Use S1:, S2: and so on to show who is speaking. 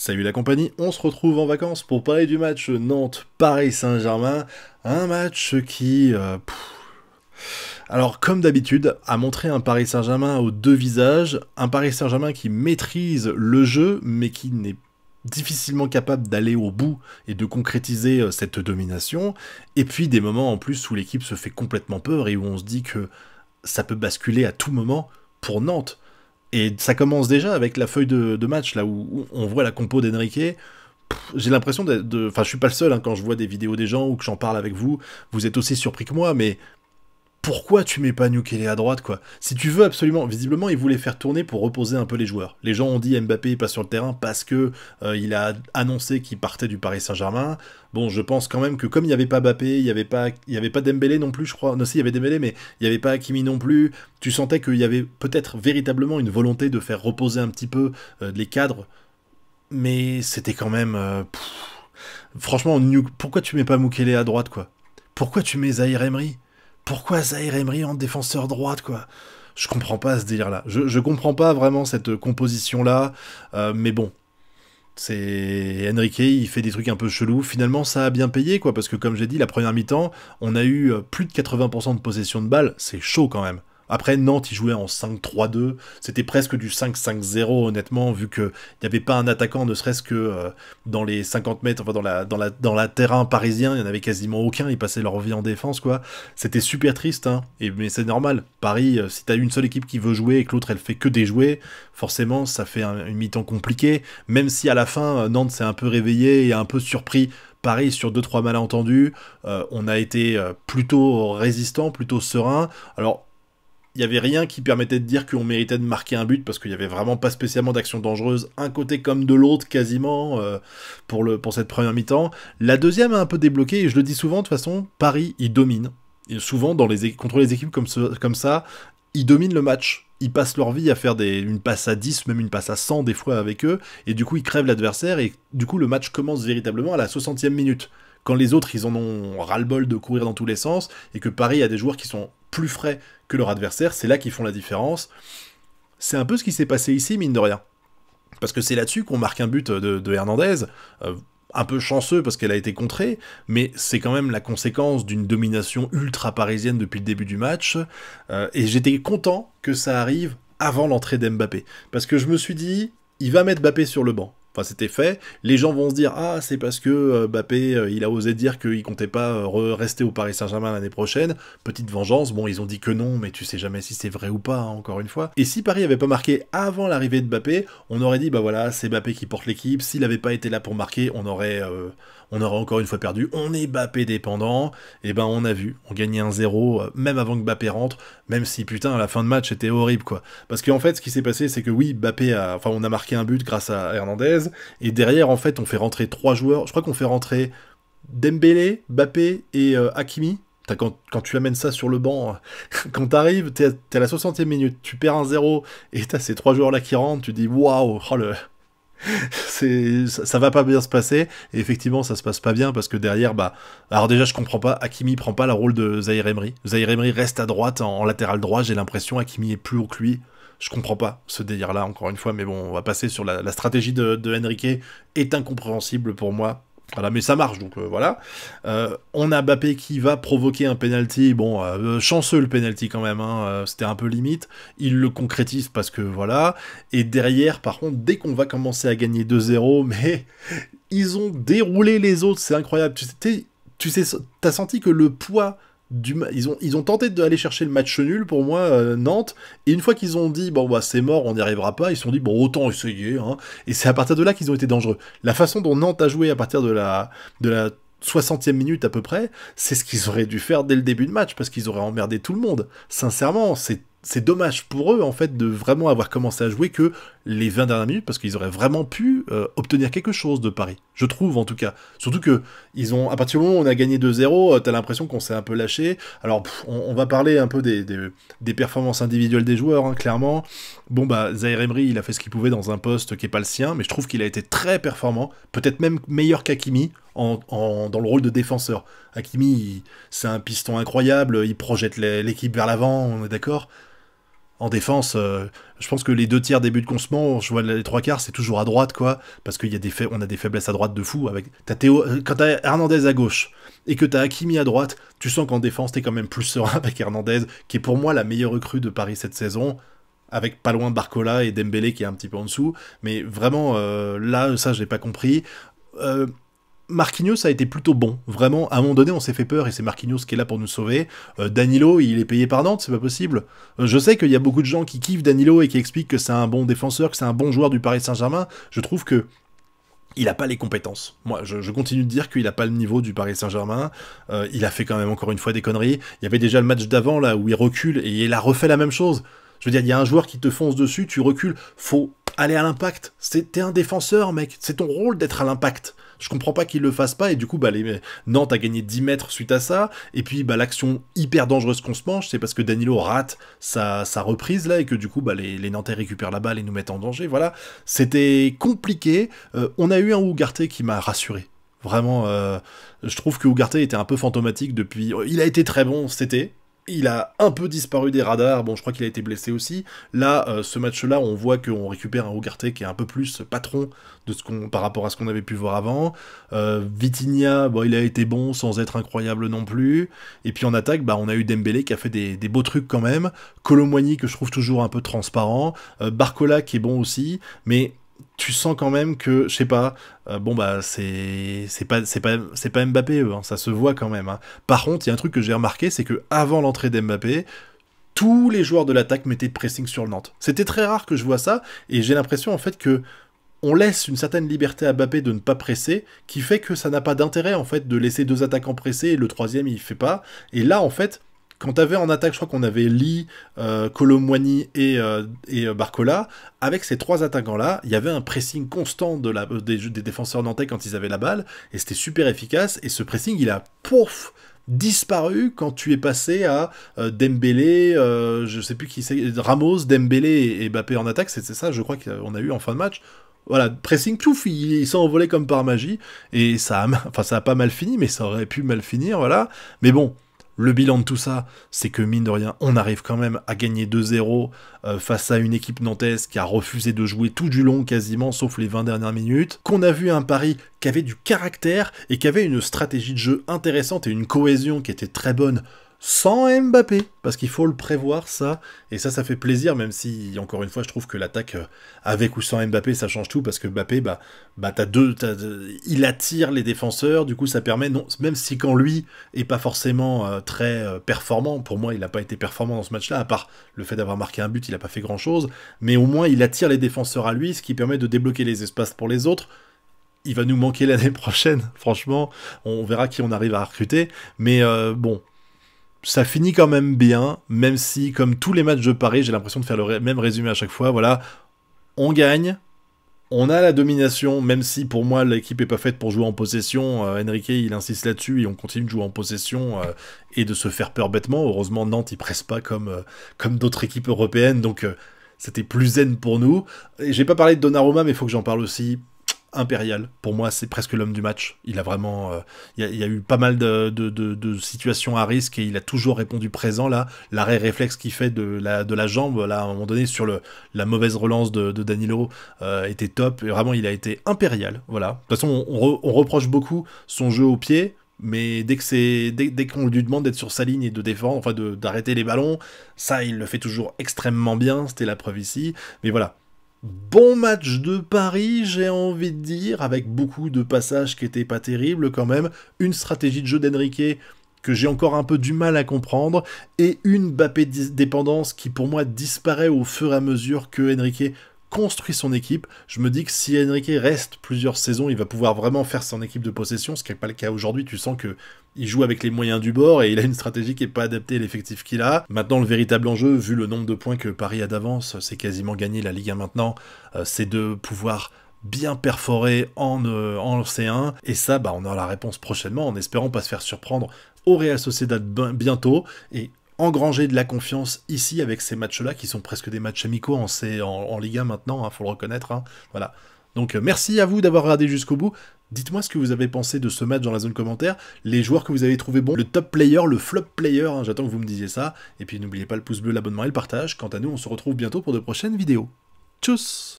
S1: Salut la compagnie, on se retrouve en vacances pour parler du match Nantes-Paris Saint-Germain. Un match qui, alors comme d'habitude, a montré un Paris Saint-Germain aux deux visages. Un Paris Saint-Germain qui maîtrise le jeu, mais qui n'est difficilement capable d'aller au bout et de concrétiser cette domination. Et puis des moments en plus où l'équipe se fait complètement peur et où on se dit que ça peut basculer à tout moment pour Nantes. Et ça commence déjà avec la feuille de match, là où on voit la compo d'Enrique. J'ai l'impression Enfin, je suis pas le seul, hein, quand je vois des vidéos des gens ou que j'en parle avec vous, vous êtes aussi surpris que moi, mais pourquoi tu mets pas Mukele à droite, quoi? Si tu veux absolument... Visiblement, il voulait faire tourner pour reposer un peu les joueurs. Les gens ont dit Mbappé est pas sur le terrain parce que il a annoncé qu'il partait du Paris Saint-Germain. Bon, je pense quand même que comme il n'y avait pas Mbappé, il y avait pas Dembélé non plus, je crois. Non, si, il y avait Dembélé, mais il n'y avait pas Hakimi non plus. Tu sentais qu'il y avait peut-être véritablement une volonté de faire reposer un petit peu les cadres. Mais c'était quand même... Franchement, pourquoi tu mets pas Mukele à droite, quoi? Pourquoi tu mets Zahir Emery? Pourquoi Zahir Emery en défenseur droite, quoi? Je comprends pas ce délire-là. Je comprends pas vraiment cette composition-là. Mais bon, c'est Enrique, il fait des trucs un peu chelous. Finalement, ça a bien payé, quoi, parce que comme j'ai dit, la première mi-temps, on a eu plus de 80% de possession de balles. C'est chaud quand même. Après, Nantes, il jouait en 5-3-2. C'était presque du 5-5-0, honnêtement, vu qu'il n'y avait pas un attaquant, ne serait-ce que dans les 50 mètres, enfin dans la terrain parisien, il n'y en avait quasiment aucun. Ils passaient leur vie en défense, quoi. C'était super triste, hein. Mais c'est normal. Paris, si t'as une seule équipe qui veut jouer et que l'autre, elle fait que déjouer, forcément, ça fait une mi-temps compliquée. Même si à la fin, Nantes s'est un peu réveillé et a un peu surpris Paris sur 2-3 malentendus. On a été plutôt résistant, plutôt serein. Alors, il n'y avait rien qui permettait de dire qu'on méritait de marquer un but parce qu'il n'y avait vraiment pas spécialement d'action dangereuse, un côté comme de l'autre quasiment, pour cette première mi-temps. La deuxième a un peu débloqué, et je le dis souvent, de toute façon, Paris, il domine. Et souvent, contre les équipes comme ça, ils dominent le match. Ils passent leur vie à faire une passe à 10, même une passe à 100 des fois avec eux, et du coup ils crèvent l'adversaire, et du coup le match commence véritablement à la 60e minute. Quand les autres, ils en ont ras-le-bol de courir dans tous les sens, et que Paris a des joueurs qui sont plus frais que leur adversaire, c'est là qu'ils font la différence. C'est un peu ce qui s'est passé ici, mine de rien. Parce que c'est là-dessus qu'on marque un but de Hernandez, un peu chanceux parce qu'elle a été contrée, mais c'est quand même la conséquence d'une domination ultra parisienne depuis le début du match, et j'étais content que ça arrive avant l'entrée d'Mbappé. Parce que je me suis dit, il va mettre Mbappé sur le banc. Enfin, c'était fait. Les gens vont se dire, ah, c'est parce que Mbappé, il a osé dire qu'il comptait pas rester au Paris Saint-Germain l'année prochaine. Petite vengeance. Bon, ils ont dit que non, mais tu sais jamais si c'est vrai ou pas, hein, encore une fois. Et si Paris avait pas marqué avant l'arrivée de Mbappé, on aurait dit, bah voilà, c'est Mbappé qui porte l'équipe. S'il avait pas été là pour marquer, on aurait encore une fois perdu. On est Mbappé dépendant. Et ben, on a vu. On gagnait 1-0, même avant que Mbappé rentre. Même si, putain, à la fin de match, c'était horrible, quoi. Parce qu'en fait, ce qui s'est passé, c'est que oui, on a marqué un but grâce à Hernandez. Et derrière, en fait, on fait rentrer 3 joueurs. Je crois qu'on fait rentrer Dembélé, Mbappé et Hakimi. Quand tu amènes ça sur le banc, quand t'arrives, t'es à la 60e minute, tu perds 1-0, et t'as ces 3 joueurs-là qui rentrent, tu dis waouh, ça va pas bien se passer. Et effectivement, ça se passe pas bien parce que derrière, alors déjà, je comprends pas, Hakimi prend pas le rôle de Zahir Emery. Zahir Emery reste à droite, en latéral droit, j'ai l'impression. Hakimi est plus haut que lui. Je comprends pas ce délire-là, encore une fois, mais bon, on va passer sur la stratégie de Enrique, est incompréhensible pour moi. Voilà, mais ça marche, donc voilà. On a Mbappé qui va provoquer un penalty, bon, chanceux le penalty quand même, hein, c'était un peu limite. Il le concrétise parce que voilà. Et derrière, par contre, dès qu'on va commencer à gagner 2-0, mais ils ont déroulé les autres, c'est incroyable. T'as senti que le poids ils ont tenté d'aller chercher le match nul pour moi, Nantes, et une fois qu'ils ont dit bon bah c'est mort, on n'y arrivera pas, ils se sont dit bon autant essayer, hein, et c'est à partir de là qu'ils ont été dangereux. La façon dont Nantes a joué à partir de la 60e minute à peu près, c'est ce qu'ils auraient dû faire dès le début de match, parce qu'ils auraient emmerdé tout le monde. Sincèrement, c'est dommage pour eux, en fait, de vraiment avoir commencé à jouer que les 20 dernières minutes, parce qu'ils auraient vraiment pu obtenir quelque chose de Paris. Je trouve, en tout cas. Surtout que, à partir du moment où on a gagné 2-0, t'as l'impression qu'on s'est un peu lâché. Alors, on va parler un peu des performances individuelles des joueurs, hein, clairement. Bon, Zahir Emery, il a fait ce qu'il pouvait dans un poste qui est pas le sien, mais je trouve qu'il a été très performant, peut-être même meilleur qu'Hakimi, dans le rôle de défenseur. Hakimi, c'est un piston incroyable, il projette l'équipe vers l'avant, on est d'accord. En défense, je pense que les 2 tiers des buts qu'on se ment, je vois les 3 quarts, c'est toujours à droite, quoi, parce qu'il y a on a des faiblesses à droite de fou. Quand t'as Hernandez à gauche et que t'as Hakimi à droite, tu sens qu'en défense, t'es quand même plus serein avec Hernandez, qui est pour moi la meilleure recrue de Paris cette saison, avec pas loin Barcola et Dembélé qui est un petit peu en dessous. Mais vraiment, là, ça, je l'ai pas compris. Euh, Marquinhos a été plutôt bon, vraiment, à un moment donné on s'est fait peur et c'est Marquinhos qui est là pour nous sauver. Danilo, il est payé par Nantes, c'est pas possible. Je sais qu'il y a beaucoup de gens qui kiffent Danilo et qui expliquent que c'est un bon défenseur, que c'est un bon joueur du Paris Saint-Germain. Je trouve que il a pas les compétences. Moi, je continue de dire qu'il a pas le niveau du Paris Saint-Germain. Il a fait quand même encore une fois des conneries. Il y avait déjà le match d'avant là où il recule et il a refait la même chose. Je veux dire, il y a un joueur qui te fonce dessus, tu recules, faut aller à l'impact. T'es un défenseur, mec. C'est ton rôle d'être à l'impact. Je comprends pas qu'il le fasse pas, et du coup, Nantes a gagné 10 mètres suite à ça, et puis l'action hyper dangereuse qu'on se mange, c'est parce que Danilo rate sa reprise, là, et que du coup, les Nantais récupèrent la balle et nous mettent en danger, voilà. C'était compliqué. On a eu un Ugarte qui m'a rassuré. Vraiment, je trouve que Ugarte était un peu fantomatique depuis... Il a été très bon cet été. Il a un peu disparu des radars, bon je crois qu'il a été blessé aussi. Là, ce match-là, on voit qu'on récupère un Ugarte qui est un peu plus patron de par rapport à ce qu'on avait pu voir avant. Vitinha, bon, il a été bon sans être incroyable non plus. Et puis en attaque, on a eu Dembélé qui a fait des beaux trucs quand même. Kolo Muani que je trouve toujours un peu transparent. Barcola qui est bon aussi, mais... Tu sens quand même que, je sais pas, c'est pas Mbappé, eux, hein, ça se voit quand même. Hein. Par contre, il y a un truc que j'ai remarqué, c'est que avant l'entrée d'Mbappé, tous les joueurs de l'attaque mettaient de pressing sur le Nantes. C'était très rare que je vois ça, et j'ai l'impression en fait que on laisse une certaine liberté à Mbappé de ne pas presser, qui fait que ça n'a pas d'intérêt en fait de laisser 2 attaquants pressés et le troisième il fait pas. Et là en fait, quand t'avais en attaque, je crois qu'on avait Lee, Kolo Muani et Barcola, avec ces 3 attaquants-là, il y avait un pressing constant des défenseurs nantais quand ils avaient la balle, et c'était super efficace, et ce pressing, il a, disparu quand tu es passé à Dembélé, je sais plus qui c'est, Ramos, Dembélé et Mbappé en attaque, c'est ça, je crois qu'on a eu en fin de match. Voilà, pressing, pouf, il s'est envolé comme par magie, et ça a pas mal fini, mais ça aurait pu mal finir, voilà. Mais bon... Le bilan de tout ça, c'est que mine de rien, on arrive quand même à gagner 2-0 face à une équipe nantaise qui a refusé de jouer tout du long quasiment, sauf les 20 dernières minutes, qu'on a vu un Paris qui avait du caractère et qui avait une stratégie de jeu intéressante et une cohésion qui était très bonne sans Mbappé, parce qu'il faut le prévoir ça, et ça fait plaisir, même si, encore une fois, je trouve que l'attaque avec ou sans Mbappé, ça change tout, parce que Mbappé, il attire les défenseurs, du coup ça permet, non, même si quand lui est pas forcément très performant, pour moi il n'a pas été performant dans ce match-là, à part le fait d'avoir marqué un but, il n'a pas fait grand-chose, mais au moins il attire les défenseurs à lui, ce qui permet de débloquer les espaces pour les autres. Il va nous manquer l'année prochaine, franchement, on verra qui on arrive à recruter, mais bon... Ça finit quand même bien, même si, comme tous les matchs de Paris, j'ai l'impression de faire le même résumé à chaque fois. Voilà, on gagne, on a la domination, même si pour moi l'équipe est pas faite pour jouer en possession. Enrique il insiste là-dessus et on continue de jouer en possession et de se faire peur bêtement. Heureusement Nantes il presse pas comme d'autres équipes européennes, donc c'était plus zen pour nous. Et j'ai pas parlé de Donnarumma, mais il faut que j'en parle aussi. Impérial, pour moi c'est presque l'homme du match. Il a vraiment, il y a eu pas mal de situations à risque et il a toujours répondu présent là. L'arrêt réflexe qu'il fait de la jambe là à un moment donné sur la mauvaise relance de Danilo était top. Et vraiment il a été impérial. Voilà. De toute façon on reproche beaucoup son jeu au pied. Mais dès qu'on lui demande d'être sur sa ligne et de défendre, enfin d'arrêter les ballons, ça il le fait toujours extrêmement bien. C'était la preuve ici. Mais voilà. Bon match de Paris, j'ai envie de dire, avec beaucoup de passages qui étaient pas terribles quand même, une stratégie de jeu d'Enrique que j'ai encore un peu du mal à comprendre, et une Mbappé dépendance qui pour moi disparaît au fur et à mesure que Enrique construit son équipe. Je me dis que si Enrique reste plusieurs saisons, il va pouvoir vraiment faire son équipe de possession, ce qui n'est pas le cas aujourd'hui. Tu sens que il joue avec les moyens du bord et il a une stratégie qui n'est pas adaptée à l'effectif qu'il a. Maintenant, le véritable enjeu, vu le nombre de points que Paris a d'avance, c'est quasiment gagné la Ligue 1 maintenant, c'est de pouvoir bien perforer en C1. Et ça, on aura la réponse prochainement, en espérant pas se faire surprendre au Real Sociedad bientôt. Et engranger de la confiance ici avec ces matchs-là, qui sont presque des matchs amicaux en Ligue 1 maintenant, faut le reconnaître. Voilà. Donc merci à vous d'avoir regardé jusqu'au bout. Dites-moi ce que vous avez pensé de ce match dans la zone commentaire, les joueurs que vous avez trouvé bons, le top player, le flop player, hein, j'attends que vous me disiez ça. Et puis n'oubliez pas le pouce bleu, l'abonnement et le partage. Quant à nous, on se retrouve bientôt pour de prochaines vidéos. Tchuss!